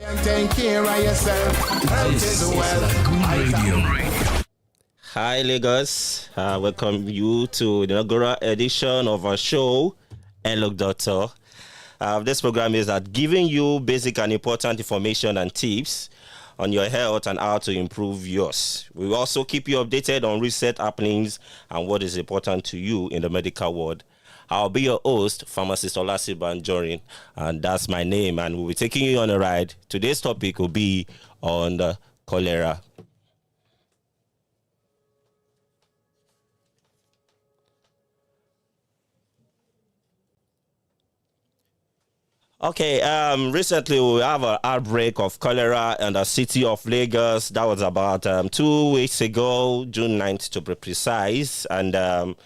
Take care of yourself. Health is wealth. Radio. Hi, Lagos. Welcome you to the inaugural edition of our show, Hello Doctor. This program is at giving you basic and important information and tips on your health and how to improve yours. We will also keep you updated on recent happenings and what is important to you in the medical world. I'll be your host, Pharmacist Olasibanjorin, and that's my name, and we'll be taking you on a ride. Today's topic will be on the cholera. Okay, recently we have an outbreak of cholera in the city of Lagos. That was about 2 weeks ago, June 9th to be precise, and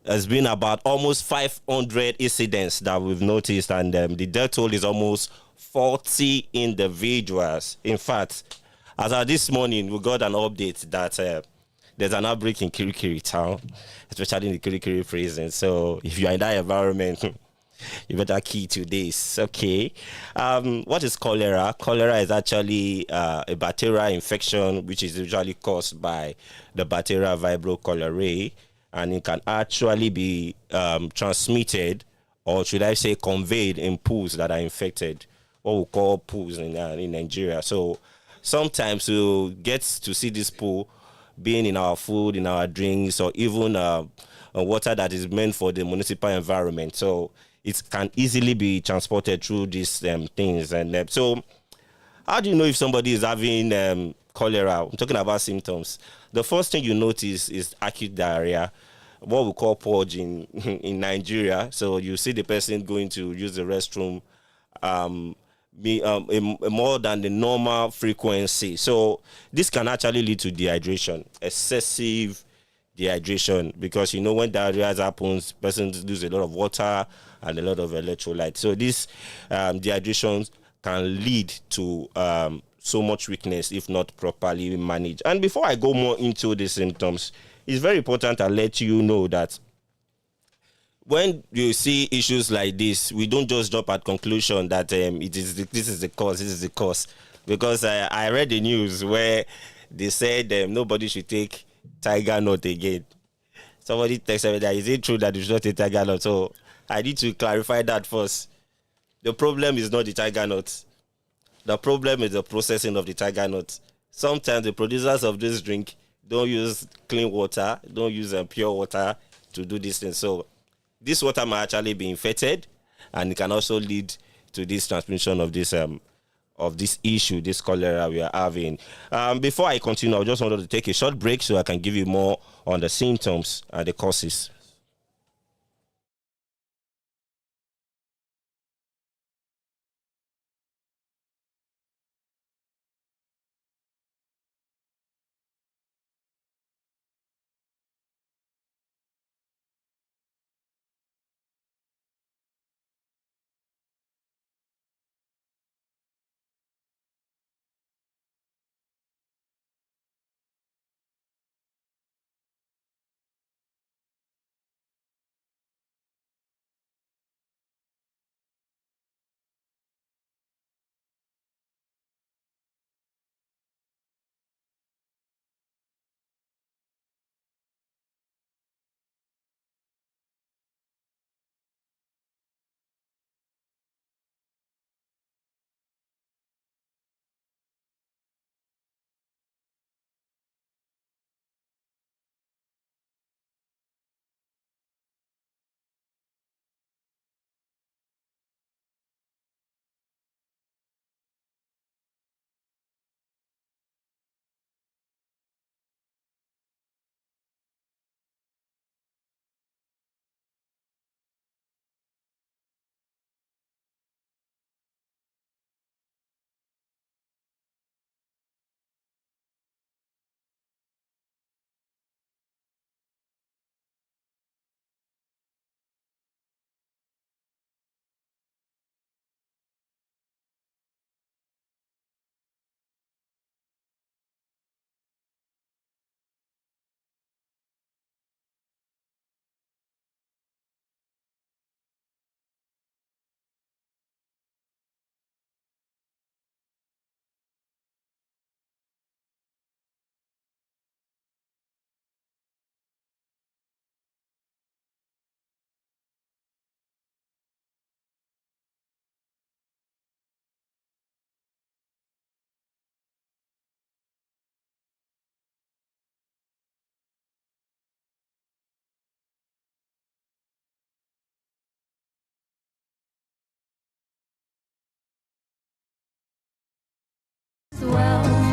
there's been about almost 500 incidents that we've noticed, and the death toll is almost 40 individuals. In fact, as of this morning, we got an update that there's an outbreak in Kirikiri town, especially in the Kirikiri prison. So if you are in that environment, you better key to this. Okay. What is cholera? Cholera is actually a bacterial infection which is usually caused by the bacteria Vibrio cholerae, and it can actually be transmitted, or should I say conveyed, in pools that are infected, what we call pools in Nigeria. So sometimes we get to see this pool being in our food, in our drinks, or even water that is meant for the municipal environment. So it can easily be transported through these things. And so how do you know if somebody is having cholera? I'm talking about symptoms. The first thing you notice is acute diarrhea, what we call purge in Nigeria. So you see the person going to use the restroom more than the normal frequency. So this can actually lead to dehydration, excessive dehydration, because you know when diarrhea happens, persons lose a lot of water and a lot of electrolytes. So this dehydration can lead to so much weakness if not properly managed. And before I go more into the symptoms, it's very important to let you know that when you see issues like this, we don't just jump at conclusion that this is the cause, because I read the news where they said nobody should take tiger nut again. Somebody texted me that, is it true that you should not take tiger nut? So I need to clarify that first. The problem is not the tiger nut. The problem is the processing of the tiger nut. Sometimes the producers of this drink don't use clean water, don't use pure water to do this thing. So this water might actually be infected, and it can also lead to this transmission of this issue, this cholera we are having. Before I continue, I just wanted to take a short break so I can give you more on the symptoms and the causes.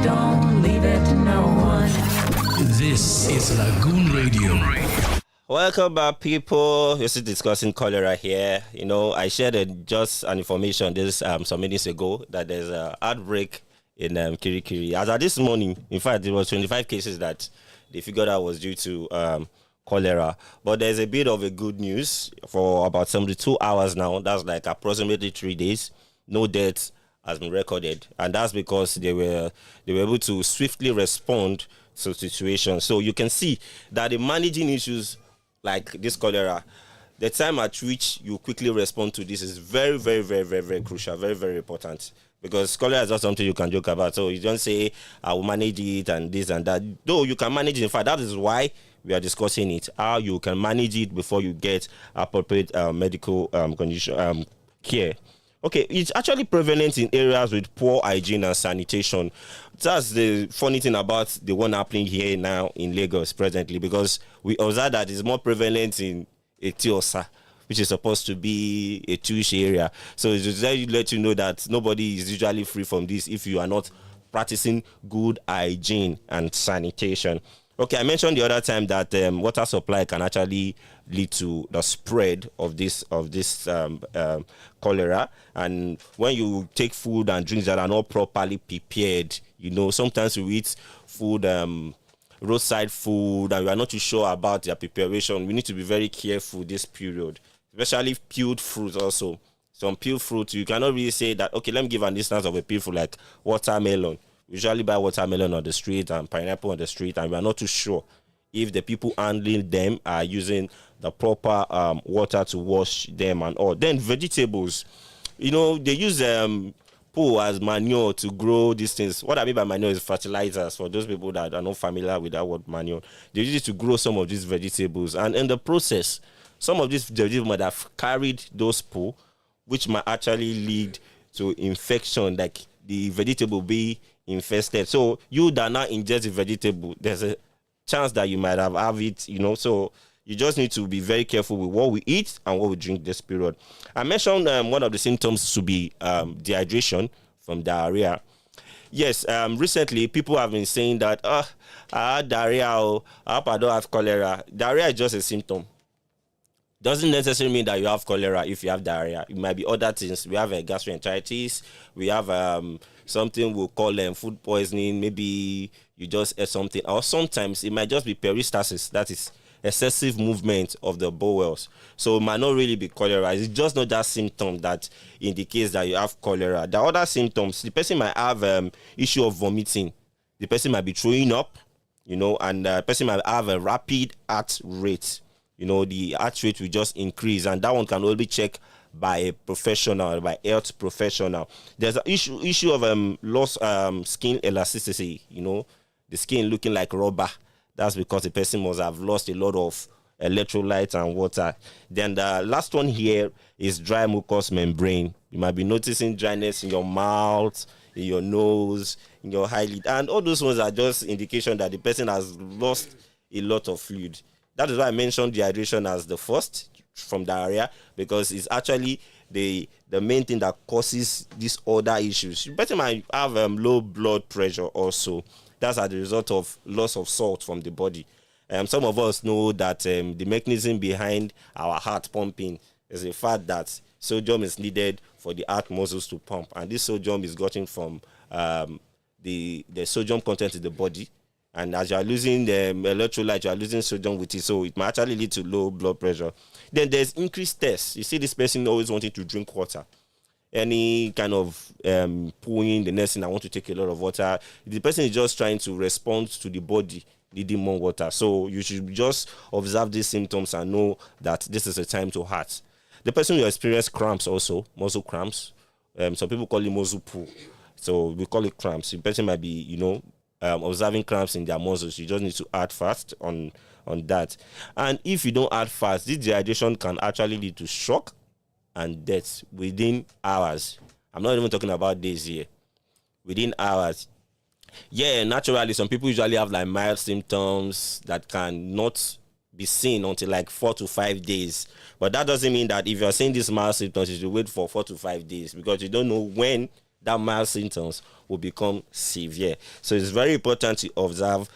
don't leave it to no one. This is Lagoon Radio. Welcome back, people. We're still discussing cholera here. You know, I shared just an information this some minutes ago that there's an outbreak in Kirikiri. As of this morning, in fact, there was 25 cases that they figured out was due to cholera. But there's a bit of a good news for about 72 hours now. That's like approximately 3 days. No deaths has been recorded, and that's because they were able to swiftly respond to situations. So you can see that the managing issues like this cholera, the time at which you quickly respond to this is very, very, very, very, very crucial, very, very important. Because cholera is not something you can joke about. So you don't say, I will manage it and this and that. Though you can manage it. In fact, that is why we are discussing it. How you can manage it before you get appropriate medical condition care. Okay, it's actually prevalent in areas with poor hygiene and sanitation. That's the funny thing about the one happening here now in Lagos presently, because we observe that it's more prevalent in Etiosa, which is supposed to be a Jewish area. So it's just to let you know that nobody is usually free from this if you are not practicing good hygiene and sanitation. Okay, I mentioned the other time that water supply can actually lead to the spread of this cholera. And when you take food and drinks that are not properly prepared, you know, sometimes we eat food, roadside food, and we are not too sure about their preparation. We need to be very careful this period, especially peeled fruit also. Some peeled fruit, you cannot really say that, okay, let me give an instance of a peeled fruit like watermelon. We usually buy watermelon on the street and pineapple on the street, and we are not too sure if the people handling them are using the proper water to wash them and all. Then vegetables, you know, they use poo as manure to grow these things. What I mean by manure is fertilizers. For those people that are not familiar with that word manure, they use it to grow some of these vegetables. And in the process, some of these vegetables might have carried those poo, which might actually lead to infection, like the vegetable be infested. So you that now ingest the vegetable, there's a chance that you might have it, you know. So you just need to be very careful with what we eat and what we drink this period. I mentioned one of the symptoms to be dehydration from diarrhea. Yes, recently people have been saying that I had diarrhea, or I hope I don't have cholera. Diarrhea is just a symptom. Doesn't necessarily mean that you have cholera if you have diarrhea. It might be other things. We have gastroenteritis. We have something we'll call food poisoning. Maybe you just ate something. Or sometimes it might just be peristalsis. That is excessive movement of the bowels. So it might not really be cholera. It's just not that symptom that indicates that you have cholera. The other symptoms, the person might have issue of vomiting. The person might be throwing up, you know, and the person might have a rapid heart rate. You know, the heart rate will just increase, and that one can only be checked by a professional, by health professional. There's an issue of lost skin elasticity. You know, the skin looking like rubber. That's because the person must have lost a lot of electrolytes and water. Then the last one here is dry mucous membrane. You might be noticing dryness in your mouth, in your nose, in your eyelid, and all those ones are just indication that the person has lost a lot of fluid. That is why I mentioned dehydration as the first from diarrhea, because it's actually the main thing that causes these other issues. The person might have low blood pressure also. That's as a result of loss of salt from the body. Some of us know that the mechanism behind our heart pumping is the fact that sodium is needed for the heart muscles to pump, and this sodium is gotten from the sodium content in the body. And as you are losing the electrolyte, you are losing sodium with it. So it might actually lead to low blood pressure. Then there's increased thirst. You see this person always wanting to drink water. Any kind of pooing, the next thing, I want to take a lot of water. The person is just trying to respond to the body needing more water. So you should just observe these symptoms and know that this is a time to heart. The person will experience cramps also, muscle cramps. Some people call it muscle pull. So we call it cramps. The person might be, you know, observing cramps in their muscles. You just need to add fast on that. And if you don't add fast, this dehydration can actually lead to shock and death within hours. I'm not even talking about days here. Within hours. Yeah, naturally, some people usually have like mild symptoms that can not be seen until like 4 to 5 days. But that doesn't mean that if you're seeing these mild symptoms, you should wait for 4 to 5 days, because you don't know when that mild symptoms will become severe. So it's very important to observe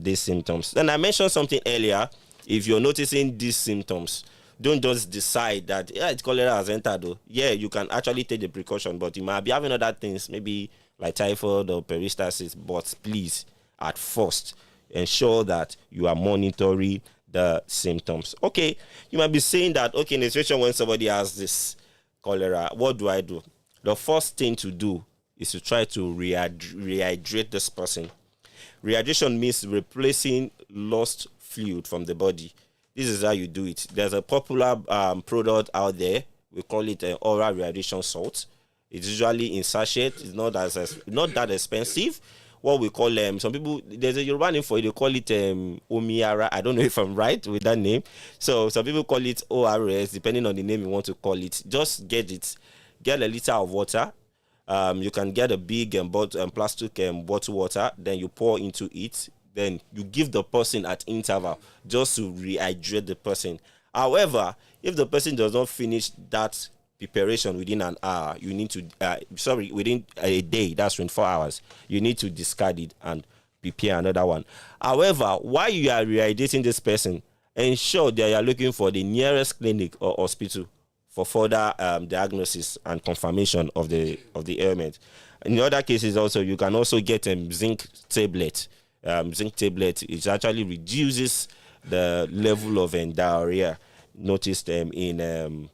these symptoms. Then I mentioned something earlier. If you're noticing these symptoms, don't just decide that it's cholera has entered. Though. Yeah, you can actually take the precaution, but you might be having other things, maybe like typhoid or peristalsis. But please, at first, ensure that you are monitoring the symptoms. Okay, you might be saying that, okay, in a situation when somebody has this cholera, what do I do? The first thing to do is to try to rehydrate this person. Rehydration means replacing lost fluid from the body. This is how you do it. There's a popular product out there. We call it oral rehydration salt. It's usually in sachet. It's not not that expensive. What we call some people, there's a Yoruba name for it. They call it Omiara. I don't know if I'm right with that name. So some people call it ORS, depending on the name you want to call it. Just get it. Get a liter of water. You can get a big plastic bottle water. Then you pour into it. Then you give the person at interval just to rehydrate the person. However, if the person does not finish that preparation within an hour, you need to within a day, that's 24 hours, you need to discard it and prepare another one. However, while you are rehydrating this person, ensure that you are looking for the nearest clinic or hospital for further diagnosis and confirmation of the ailment. In other cases, also you can also get zinc tablet. Zinc tablet, it actually reduces the level of diarrhea noticed in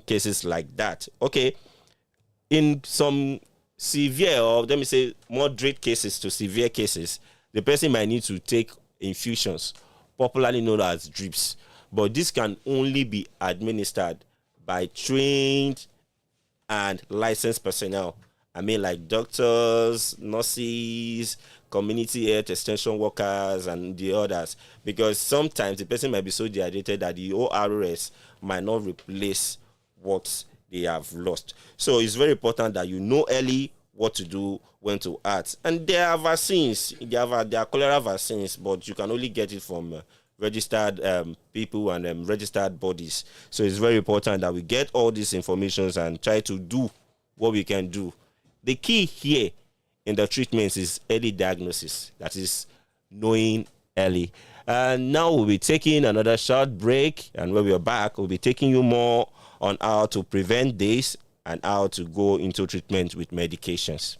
cases like that. Okay, in some severe, or let me say moderate cases to severe cases, the person might need to take infusions, popularly known as drips, but this can only be administered by trained and licensed personnel. I mean, like doctors, nurses, community health extension workers, and the others. Because sometimes the person might be so dehydrated that the ORS might not replace what they have lost. So it's very important that you know early what to do, when to act. And there are vaccines. There are cholera vaccines, but you can only get it from registered people and registered bodies. So it's very important that we get all these informations and try to do what we can do. The key here in the treatments is early diagnosis. That is knowing early. And now we'll be taking another short break. And when we're back, we'll be taking you more on how to prevent this and how to go into treatment with medications.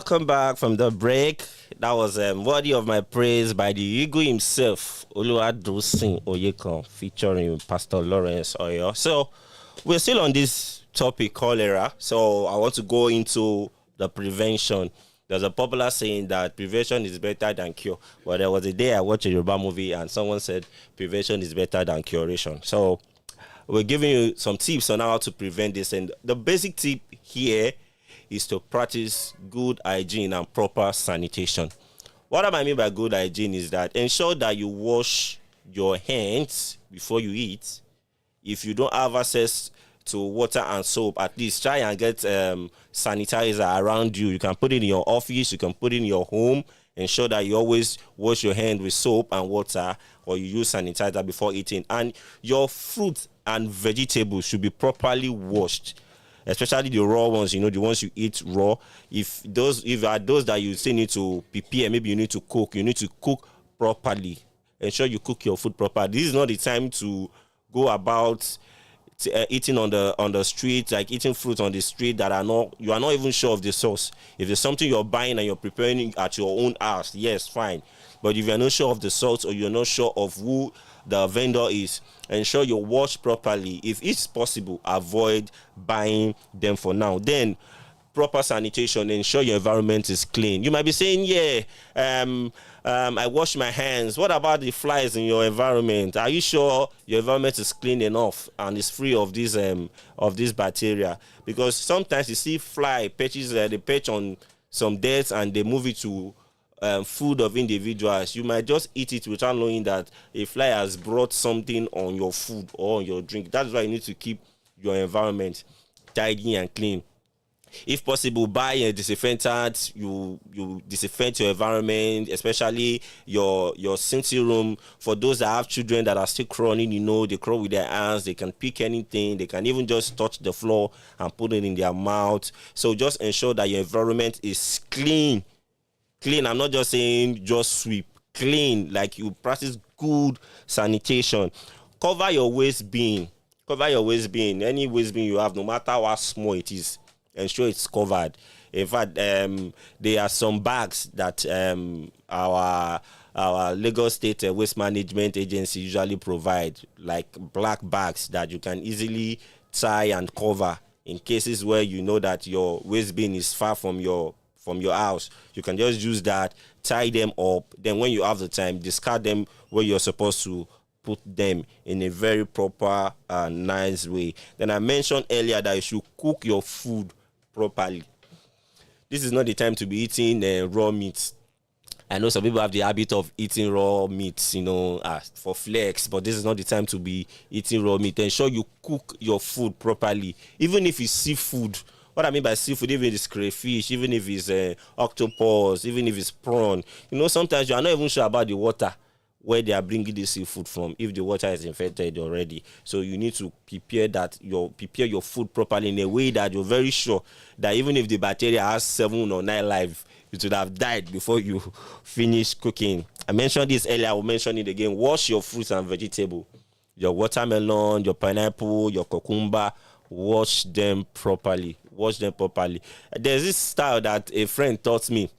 Welcome back from the break. That was worthy of my praise by the Igwe himself, Oluwadosin Oyekon, featuring Pastor Lawrence Oyo. So we're still on this topic, cholera. So I want to go into the prevention. There's a popular saying that prevention is better than cure. But there was a day I watched a Yoruba movie and someone said prevention is better than curation. So we're giving you some tips on how to prevent this. And the basic tip here is to practice good hygiene and proper sanitation. What I mean by good hygiene is that ensure that you wash your hands before you eat. If you don't have access to water and soap, at least try and get sanitizer around you. You can put it in your office, you can put it in your home. Ensure that you always wash your hand with soap and water, or you use sanitizer before eating. And your fruit and vegetables should be properly washed, especially the raw ones, the ones you eat raw. If are those that you still need to prepare, maybe you need to cook properly. Ensure you cook your food properly. This is not the time to go about eating on the street, like eating fruit on the street that you are not even sure of the source. If there's something you're buying and you're preparing at your own house, yes, fine. But if you're not sure of the source, or you're not sure of who the vendor is, ensure you wash properly. If it's possible, avoid buying them for now. Then proper sanitation, ensure your environment is clean. You might be saying, I wash my hands. What about the flies in your environment? Are you sure your environment is clean enough and is free of this bacteria? Because sometimes you see fly perches, they perch on some dirt and they move it to food of individuals. You might just eat it without knowing that a fly has brought something on your food or on your drink. That's why you need to keep your environment tidy and clean. If possible, buy a disinfectant. You disinfect your environment, especially your sitting room. For those that have children that are still crawling, they crawl with their hands. They can pick anything. They can even just touch the floor and put it in their mouth. So just ensure that your environment is clean. Clean. I'm not just saying just sweep. Clean. Like you practice good sanitation. Cover your waste bin. Cover your waste bin. Any waste bin you have, no matter how small it is, ensure it's covered. In fact, there are some bags that our Lagos State Waste Management Agency usually provide, like black bags that you can easily tie and cover in cases where you know that your waste bin is far from your house. You can just use that, tie them up. Then when you have the time, discard them where you're supposed to put them in a very proper, nice way. Then I mentioned earlier that you should cook your food properly. This is not the time to be eating raw meat. I know some people have the habit of eating raw meat, for flex, but this is not the time to be eating raw meat. Ensure you cook your food properly. Even if it's seafood, what I mean by seafood, even if it's crayfish, even if it's octopus, even if it's prawn, sometimes you are not even sure about the water where they are bringing the seafood from, if the water is infected already. So you need to prepare your food properly in a way that you're very sure that even if the bacteria has 7 or 9 lives, it would have died before you finish cooking. I mentioned this earlier, I will mention it again. Wash your fruits and vegetables. Your watermelon, your pineapple, your cucumber, wash them properly. Wash them properly. There's this style that a friend taught me.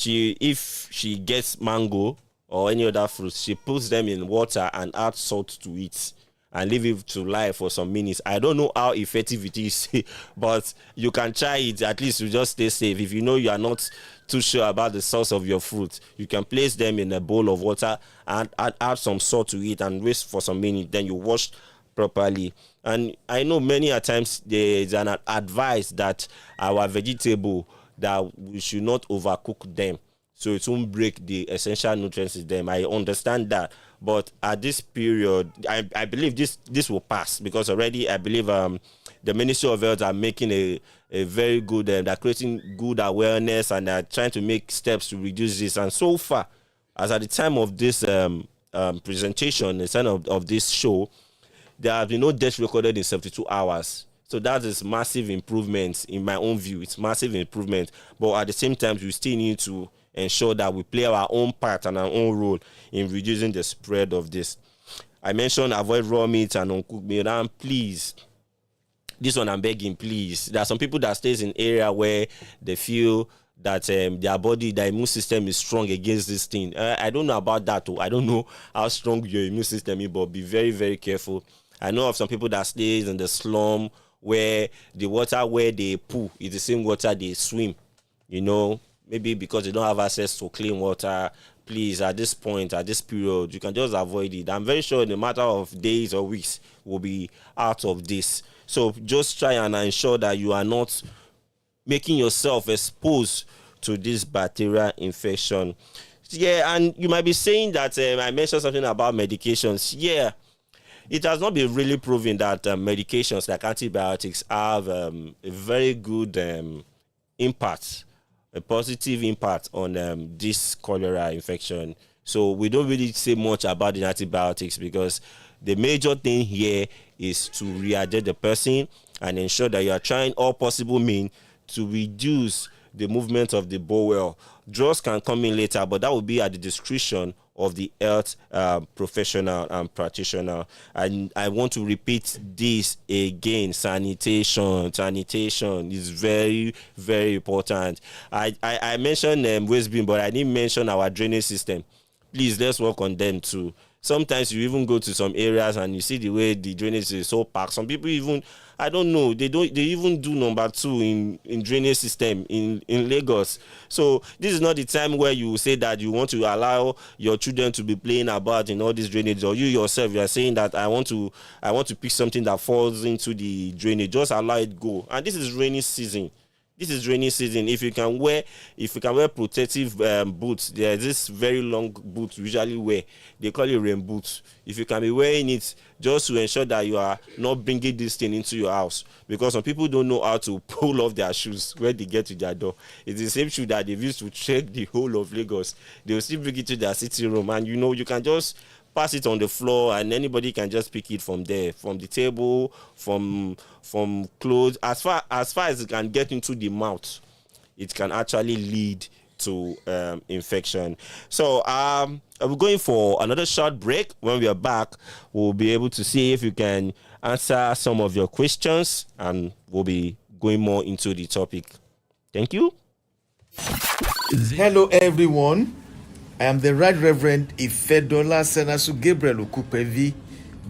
If she gets mango or any other fruit, she puts them in water and adds salt to it and leave it to lie for some minutes. I don't know how effective it is, but you can try it. At least you just stay safe. If you know you are not too sure about the source of your fruit, you can place them in a bowl of water and add some salt to it and wait for some minutes. Then you wash properly. And I know many a times there is an advice that our vegetable, that we should not overcook them, so it won't break the essential nutrients in them. I understand that. But at this period, I believe this will pass, because already I believe the Ministry of Health are making a very good, they're creating good awareness, and they're trying to make steps to reduce this. And so far, as at the time of this presentation, the time of this show, there have been no deaths recorded in 72 hours. So that is massive improvement in my own view. It's massive improvement. But at the same time, we still need to ensure that we play our own part and our own role in reducing the spread of this. I mentioned avoid raw meat and uncooked meat. And please, this one I'm begging, please. There are some people that stays in area where they feel that their body, their immune system is strong against this thing. I don't know about that too. I don't know how strong your immune system is, but be very, very careful. I know of some people that stays in the slum where the water where they poo is the same water they swim. You know, maybe because they don't have access to clean water. Please, at this point, at this period, you can just avoid it. I'm very sure in a matter of days or weeks, we'll be out of this. So just try and ensure that you are not making yourself exposed to this bacterial infection. Yeah, and you might be saying that I mentioned something about medications. Yeah, it has not been really proven that medications like antibiotics have a very good impact, a positive impact on this cholera infection. So we don't really say much about the antibiotics because the major thing here is to readjust the person and ensure that you are trying all possible means to reduce the movement of the bowel. Drugs can come in later, but that will be at the discretion of the health professional and practitioner. And I want to repeat this again: sanitation is very, very important. I mentioned waste bin, but I didn't mention our drainage system. Please, let's work on them too. Sometimes you even go to some areas and you see the way the drainage is so packed. Some people even, I don't know, they even do number 2 in drainage system in Lagos. So this is not the time where you say that you want to allow your children to be playing about in all these drainage, or you yourself, you are saying that I want to pick something that falls into the drainage. Just allow it go. And this is rainy season. If you can wear protective boots, there's this very long boot we usually wear. They call it rain boots. If you can be wearing it, just to ensure that you are not bringing this thing into your house, because some people don't know how to pull off their shoes when they get to their door. It's the same shoe that they've used to check the whole of Lagos. They will still bring it to their sitting room, and you can just pass it on the floor and anybody can just pick it from there, from the table, from clothes. As far as it can get into the mouth, it can actually lead to infection. So we're going for another short break. When we are back, we'll be able to see if you can answer some of your questions, and we'll be going more into the topic. Thank you. Hello everyone, I am the Right Reverend Ifedola Senasu Gabriel Okupevi,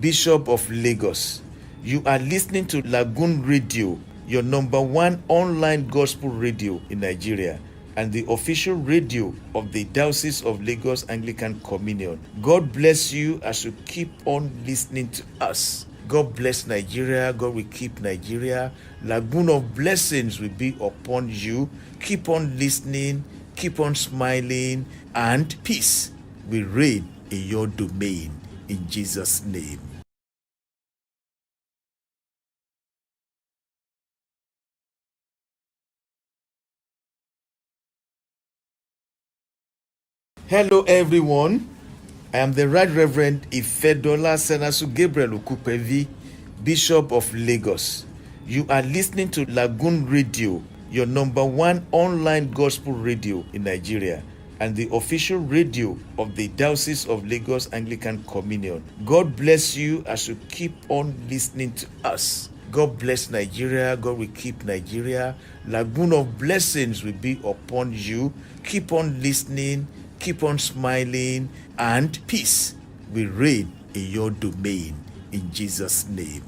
Bishop of Lagos. You are listening to Lagoon Radio, your #1 online gospel radio in Nigeria, and the official radio of the Diocese of Lagos Anglican Communion. God bless you as you keep on listening to us. God bless Nigeria. God will keep Nigeria. Lagoon of blessings will be upon you. Keep on listening. Keep on smiling. And peace will reign in your domain. In Jesus' name. Hello everyone. I am the Right Reverend Ifedola Senasu Gabriel Okupevi, Bishop of Lagos. You are listening to Lagoon Radio, your #1 online gospel radio in Nigeria, and the official radio of the Diocese of Lagos Anglican Communion. God bless you as you keep on listening to us. God bless Nigeria. God will keep Nigeria. Lagoon of blessings will be upon you. Keep on listening. Keep on smiling, and peace will reign in your domain. In Jesus' name.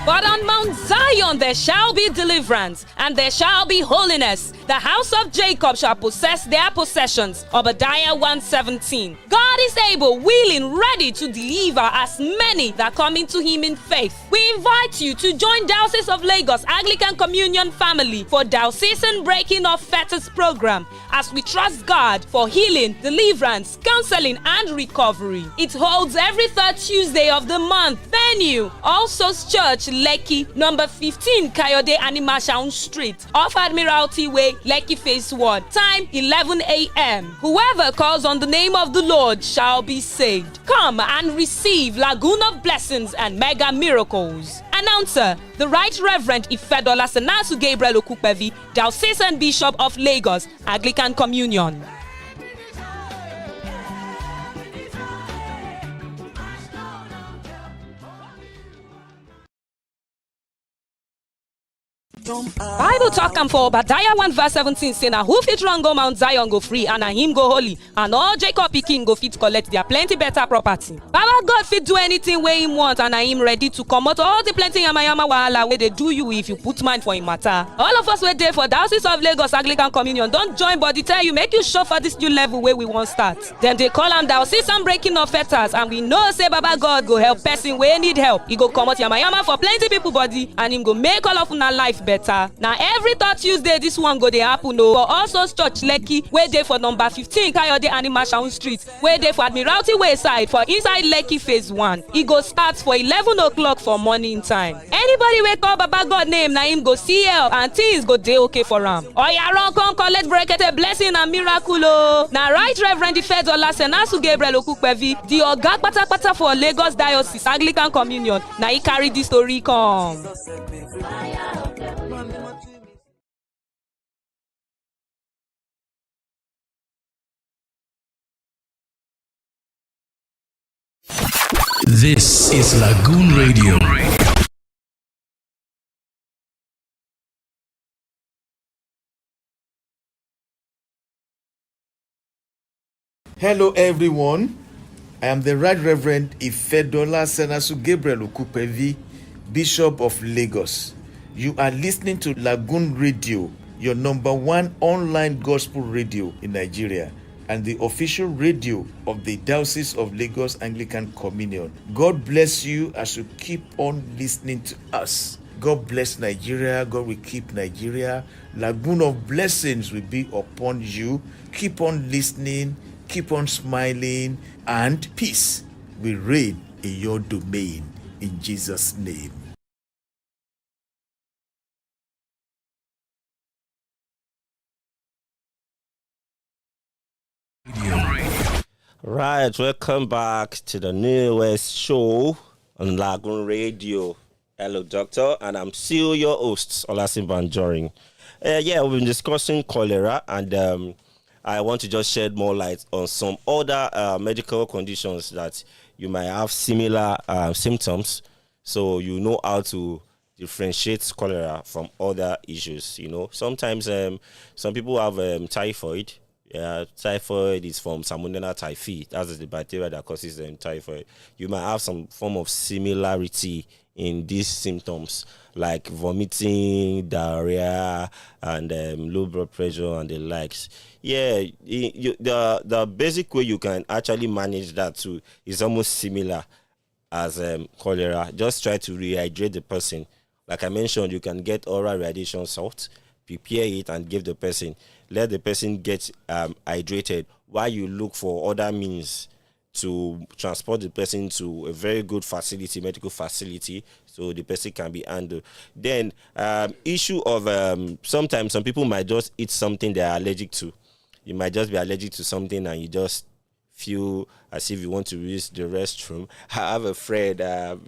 But on Mount Zion there shall be deliverance, and there shall be holiness. The house of Jacob shall possess their possessions. Obadiah 1:17. God is able, willing, ready to deliver as many that come into him in faith. We invite you to join Diocese of Lagos Anglican Communion family for Diocesan Breaking of Fetters program, as we trust God for healing, deliverance, counseling, and recovery. It holds every third Tuesday of the month. Venue, All Souls Church, Lekki, number 15, Kayode Animashaun Street, off Admiralty Way, Lekki Phase 1. Time 11 a.m. Whoever calls on the name of the Lord shall be saved. Come and receive Lagoon of blessings and mega miracles. Announcer, the Right Reverend Ifedola Senasu Gabriel Okupevi, Diocesan Bishop of Lagos, Anglican Communion. Bible talk am for Obadiah 1 verse 17 say na who fit run go Mount Zion go free and na him go holy and all Jacob pikin go fit collect their plenty better property. Baba God fit do anything wey him want and na him ready to comot all the plenty yamayama wahala wey dey do you if you put mind for him matter. All of us wey dey for Diocese of Lagos Anglican Communion don join body tell you make you show for this new level wey we wan start. Dem dey call am Diocesan breaking of fetters and we know say Baba God go help person wey need help. He go comot yamayama for plenty people body and him go make all of una life better. Now every third Tuesday this one go dey happen o for also church Lekki wey dey for number 15 Kayode Animashaun Street wey dey for Admiralty Way side for inside Lekki phase 1. E go start for 11 o'clock for morning time. Anybody wey call Baba God name na him go see help and things go dey okay for am. Oya run come collect brekete blessing and miracle o. Na Right Reverend Ifedola Senasu Gabriel Okupevi, the oga kpatakpata for Lagos Diocese Anglican Communion, na he carry this story come. This is Lagoon Radio. Hello everyone, I am the Right Reverend Ifedola Senasu Gabriel Okupevi, Bishop of Lagos. You are listening to Lagoon Radio, your number one online gospel radio in Nigeria and the official radio of the Diocese of Lagos Anglican Communion. God bless you as you keep on listening to us. God bless Nigeria. God will keep Nigeria. Lagoon of blessings will be upon you. Keep on listening. Keep on smiling. And peace will reign in your domain. In Jesus' name. Right, welcome back to the newest show on Lagoon Radio. Hello, Doctor, and I'm still your host, Olasimba Njorin. We've been discussing cholera, and I want to just shed more light on some other medical conditions that you might have similar symptoms, so you know how to differentiate cholera from other issues. You know, sometimes some people have typhoid. Typhoid is from Salmonella typhi. That is the bacteria that causes typhoid. You might have some form of similarity in these symptoms, like vomiting, diarrhea, and low blood pressure and the likes. The basic way you can actually manage that too is almost similar as cholera. Just try to rehydrate the person. Like I mentioned, you can get oral radiation salt, prepare it and give the person. Let the person get hydrated while you look for other means to transport the person to a very good facility, medical facility, so the person can be handled. Then issue of sometimes some people might just eat something they are allergic to. You might just be allergic to something and you just feel as if you want to use the restroom. I have a friend,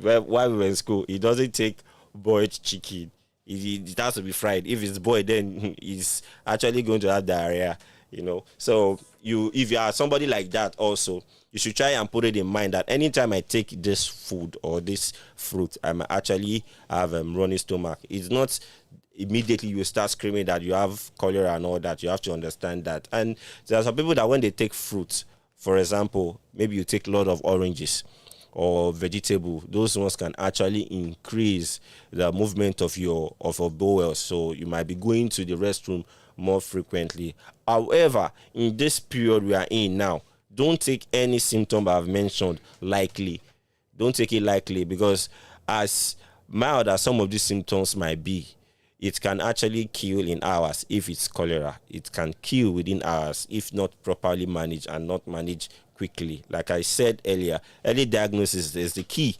while we were in school, he doesn't take boiled chicken. It has to be fried. If it's boiled, then he's actually going to have diarrhea, you know. So if you are somebody like that also, you should try and put it in mind that anytime I take this food or this fruit, I might actually have running stomach. It's not immediately you start screaming that you have cholera and all that. You have to understand that. And there are some people that when they take fruit, for example, maybe you take a lot of oranges or vegetable, those ones can actually increase the movement of your bowels, so you might be going to the restroom more frequently. However, in this period we are in now, don't take any symptom I've mentioned lightly. Don't take it lightly, because as mild as some of these symptoms might be, it can actually kill in hours. If it's cholera, it can kill within hours if not properly managed and not managed quickly. Like I said earlier, early diagnosis is the key.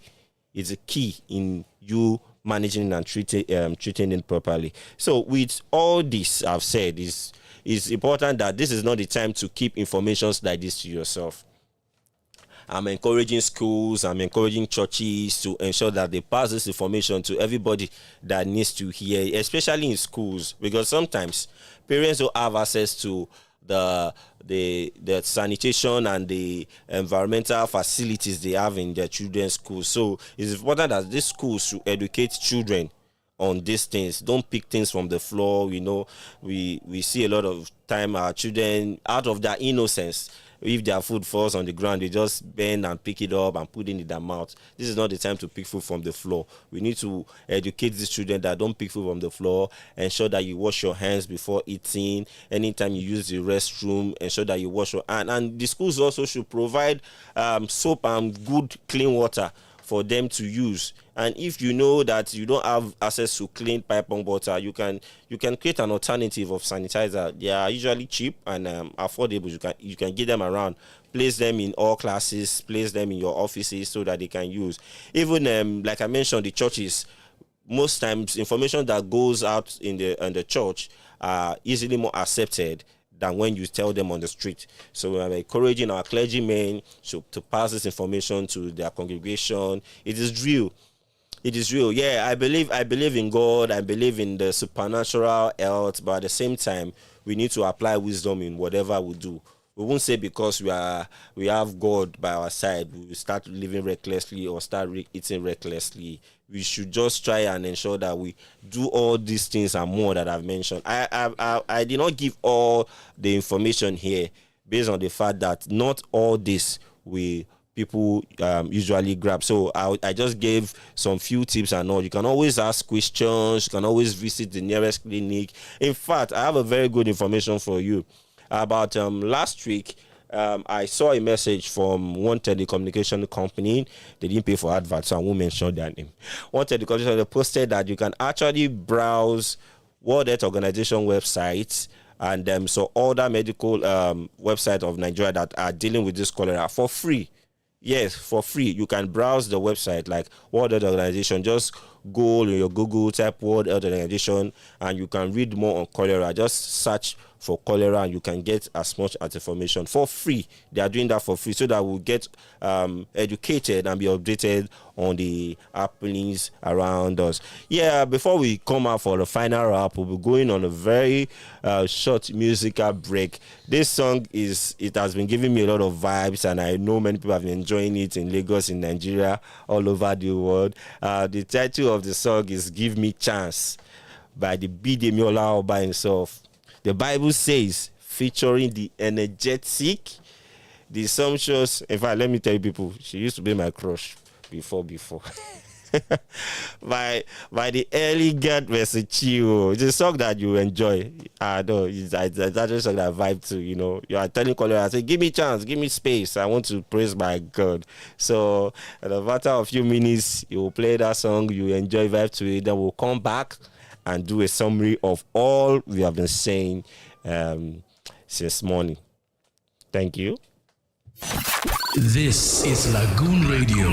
It's a key in you managing and treating it properly. So with all this I've said, it's important that this is not the time to keep information like this to yourself. I'm encouraging schools, I'm encouraging churches to ensure that they pass this information to everybody that needs to hear, especially in schools, because sometimes parents don't have access to the sanitation and the environmental facilities they have in their children's schools. So it's important that these schools should educate children on these things. Don't pick things from the floor. You know, we see a lot of time our children, out of their innocence, if their food falls on the ground, they just bend and pick it up and put it in their mouth. This is not the time to pick food from the floor. We need to educate these children that don't pick food from the floor. Ensure that you wash your hands before eating. Anytime you use the restroom, ensure that you wash your hands. And the schools also should provide soap and good clean water for them to use. And if you know that you don't have access to clean pipe and water, you can create an alternative of sanitizer. They are usually cheap and affordable. You can get them around, place them in all classes, place them in your offices so that they can use. Even like I mentioned, the churches, most times information that goes out in the church are easily more accepted than when you tell them on the street. So we're encouraging our clergymen to pass this information to their congregation. It is real. It is real. Yeah, I believe in God. I believe in the supernatural health, but at the same time, we need to apply wisdom in whatever we do. We won't say because we have God by our side, we will start living recklessly or start eating recklessly. We should just try and ensure that we do all these things and more that I've mentioned. I did not give all the information here based on the fact that not all this people usually grab. So I just gave some few tips and all. You can always ask questions. You can always visit the nearest clinic. In fact, I have a very good information for you. About last week, I saw a message from one telecommunication company. They didn't pay for adverts, so I won't mention their name. One telecommunication company posted that you can actually browse World Health Organization websites and so other medical websites of Nigeria that are dealing with this cholera for free. Yes, for free. You can browse the website like World Health Organization. Just go on your Google, type World Health Organization, and you can read more on cholera. Just search for cholera and you can get as much as information for free. They are doing that for free so that we'll get educated and be updated on the happenings around us. Yeah, before we come out for the final wrap, we'll be going on a very short musical break. This song it has been giving me a lot of vibes, and I know many people have been enjoying it in Lagos, in Nigeria, all over the world. The title of the song is Give Me Chance by the Bidemiola by himself. The Bible says, featuring the energetic, the sumptuous. In fact, let me tell you people, she used to be my crush before. by the elegant Vesiccio. It's a song that you enjoy. I know that's a song that I vibe to. You know, you are telling Colin, I say, give me chance, give me space. I want to praise my God. So, in a matter of a few minutes, you will play that song. You enjoy, vibe to it. Then we'll come back and do a summary of all we have been saying since morning. Thank you. This is Lagoon Radio.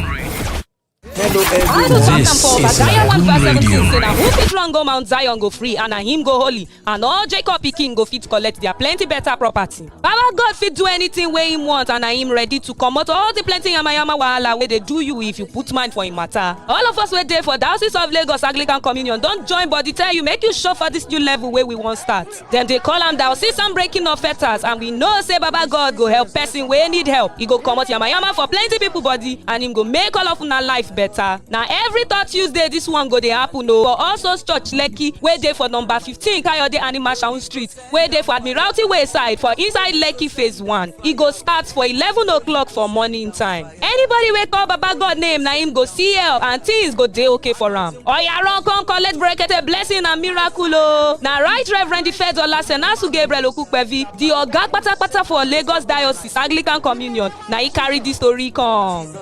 Hello I don't everyone. talk am for Obadiah 1 verse 17 say na who fit run go Mount Zion go free and na him go holy and all Jacob pikin go fit collect their plenty better property. Baba God fit do anything wey him want and na him ready to comot all the plenty yamayama wahala wey dey do you if you put mind for him matter. All of us wey dey for Diocese of Lagos Anglican Communion don join body tell you make you show for this new level wey we wan start. Dem dey call am Diocesan breaking of fetters and we know say Baba God go help person wey need help. He go comot yamayama for plenty people body and him go make all of una life better. Now every third Tuesday this one go dey happen for also church Lekki wey dey for number 15 Kayode Animashaun Street wey dey for Admiralty Way side for inside Lekki phase 1. E go start for 11 o'clock for morning time. Anybody wey call Baba God name na him go see help and things go dey okay for am. Oya run come collect brekete blessing and miracle o. Na right Rev'd Ifedola Senasu Gabriel Okupevi, the oga kpatakpata for Lagos Diocese Anglican Communion, na he carry this story come.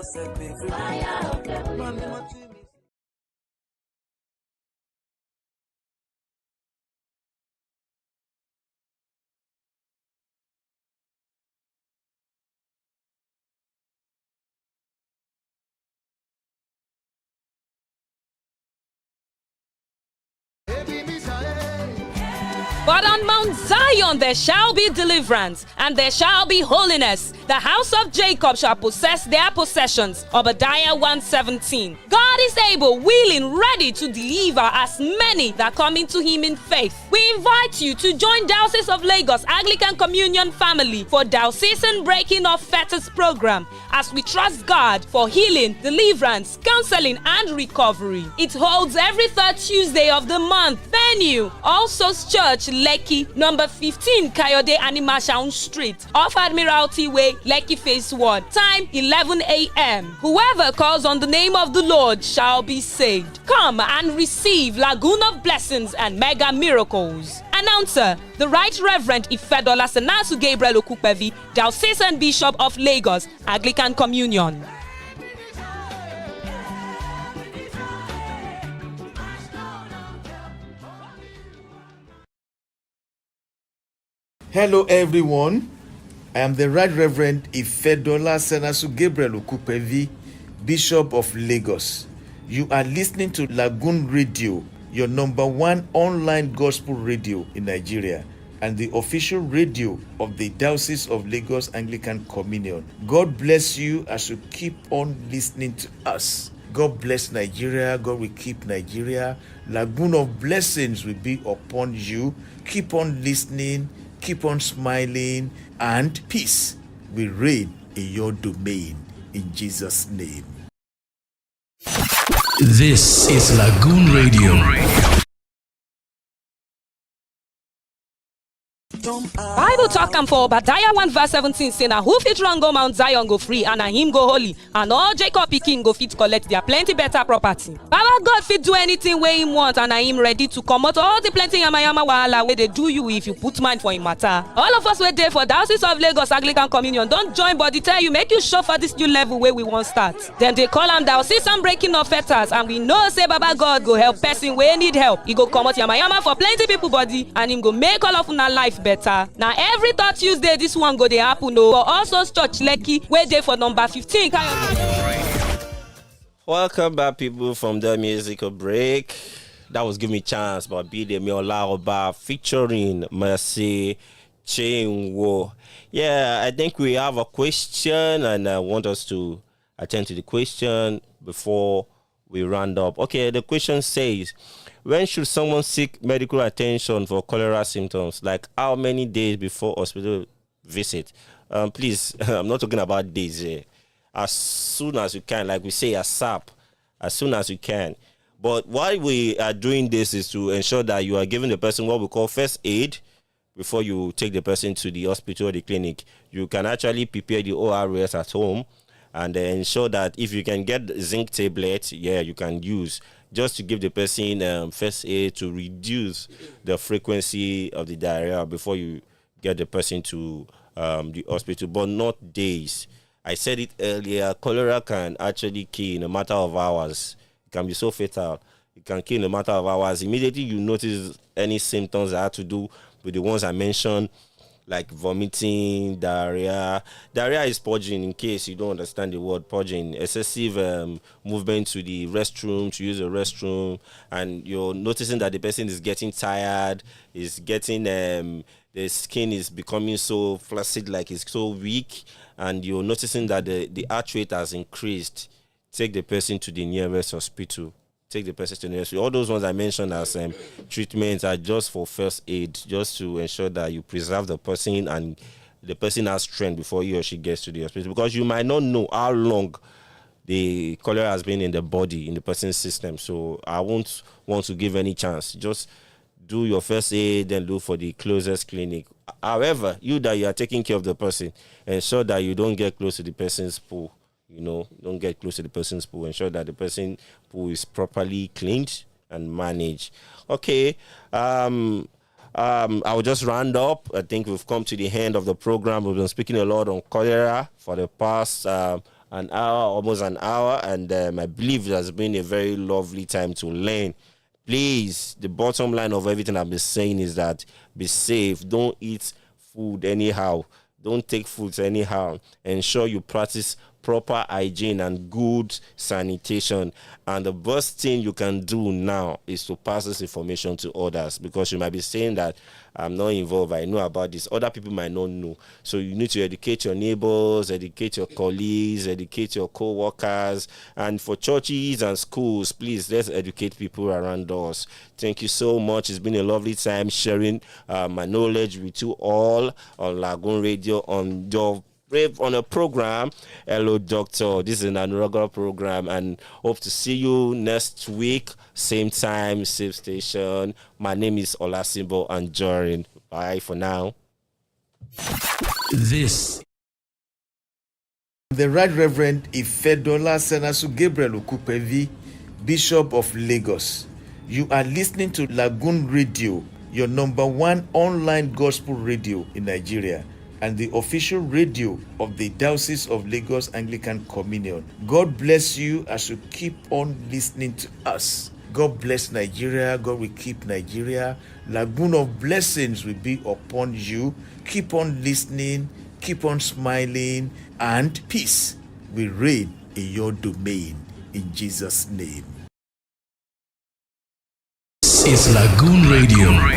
But on Mount Zion there shall be deliverance, and there shall be holiness. The house of Jacob shall possess their possessions. Obadiah 1:17. God is able, willing, ready to deliver as many that come into him in faith. We invite you to join Diocese of Lagos Anglican Communion family for Diocesan Breaking of Fetters program as we trust God for healing, deliverance, counseling, and recovery. It holds every third Tuesday of the month. Venue, All Souls Church, Lekki, number 15, Kayode Animashaun Street, off Admiralty Way, Lekki Phase 1. Time 11 a.m. Whoever calls on the name of the Lord shall be saved. Come and receive Lagoon of blessings and mega miracles. Announcer, the Right Reverend Ifedola Senasu Gabriel Okupevi, Diocesan Bishop of Lagos, Anglican Communion. Hello everyone, I am the Right Reverend Ifedola Senasu Gabriel Okupevi, Bishop of Lagos. You are listening to Lagoon Radio, your number one online gospel radio in Nigeria, and the official radio of the Diocese of Lagos Anglican Communion. God bless you as you keep on listening to us. God bless Nigeria. God will keep Nigeria. Lagoon of blessings will be upon you. Keep on listening. Keep on smiling, and peace will reign in your domain. In Jesus' name. This is Lagoon Radio. Bible talk am for Obadiah 1:17 say na who fit run go Mount Zion go free and na him go holy, and all Jacob pikin go fit collect their plenty better property. Baba God fit do anything wey him want, and na him ready to comot all the plenty yamayama wahala wey dey do you if you put mind for him matter. All of us wey dey for Diocese of Lagos Anglican Communion don join body tell you make you show for this new level wey we wan start. Dem dey call am Diocesan Breaking of Fetters, and we know say Baba God go help person wey need help. He go comot yamayama for plenty people body, and him go make all of una life better. Now every third Tuesday this one go dey happen for All Souls Church Lekki wey dey for number 15. Welcome back, people, from the musical break. That was Give Me Chance by Bidemi Olaoba featuring Mercy Chinwo. Yeah, I think we have a question, and I want us to attend to the question before we round up. Okay, the question says, when should someone seek medical attention for cholera symptoms? Like how many days before hospital visit? Please, I'm not talking about days. As soon as you can, like we say, ASAP, as soon as you can. But why we are doing this is to ensure that you are giving the person what we call first aid before you take the person to the hospital or the clinic. You can actually prepare the ORS at home and ensure that if you can get zinc tablets, you can use, just to give the person first aid to reduce the frequency of the diarrhea before you get the person to the hospital, but not days. I said it earlier, cholera can actually kill in a matter of hours. It can be so fatal. It can kill in a matter of hours. Immediately you notice any symptoms that have to do with the ones I mentioned, like vomiting, diarrhea. Diarrhea is purging, in case you don't understand the word purging. Excessive movement to the restroom, to use the restroom, and you're noticing that the person is getting tired, is getting, the skin is becoming so flaccid, like it's so weak, and you're noticing that the heart rate has increased. Take the person to the nearest hospital. Take the person to the nearest. All those ones I mentioned as treatments are just for first aid, just to ensure that you preserve the person and the person has strength before he or she gets to the hospital. Because you might not know how long the cholera has been in the body, in the person's system. So I won't want to give any chance. Just do your first aid, then look for the closest clinic. However, you are taking care of the person, ensure that you don't get close to the person's pool. Don't get close to the person's pool. Ensure that the person's pool is properly cleaned and managed. Okay. I'll just round up. I think we've come to the end of the program. We've been speaking a lot on cholera for the past an hour, almost an hour, and I believe it has been a very lovely time to learn. Please, the bottom line of everything I've been saying is that be safe. Don't eat food anyhow. Don't take foods anyhow. Ensure you practice proper hygiene and good sanitation. And the best thing you can do now is to pass this information to others, because you might be saying that I'm not involved, I know about this. Other people might not know. So you need to educate your neighbors, educate your colleagues, educate your co-workers. And for churches and schools, please, let's educate people around us. Thank you so much. It's been a lovely time sharing my knowledge with you all on Lagoon Radio, on your on a program. Hello, Doctor. This is an inaugural program, and hope to see you next week, same time, same station. My name is Olasimbo Anjorin. Bye for now. This The Right Reverend Ifedola Senasu Gabriel Okupevi, Bishop of Lagos. You are listening to Lagoon Radio, your #1 online gospel radio in Nigeria, and the official radio of the Diocese of Lagos Anglican Communion. God bless you as you keep on listening to us. God bless Nigeria. God will keep Nigeria. Lagoon of blessings will be upon you. Keep on listening, keep on smiling, and peace will reign in your domain. In Jesus' name. is Lagoon Radio.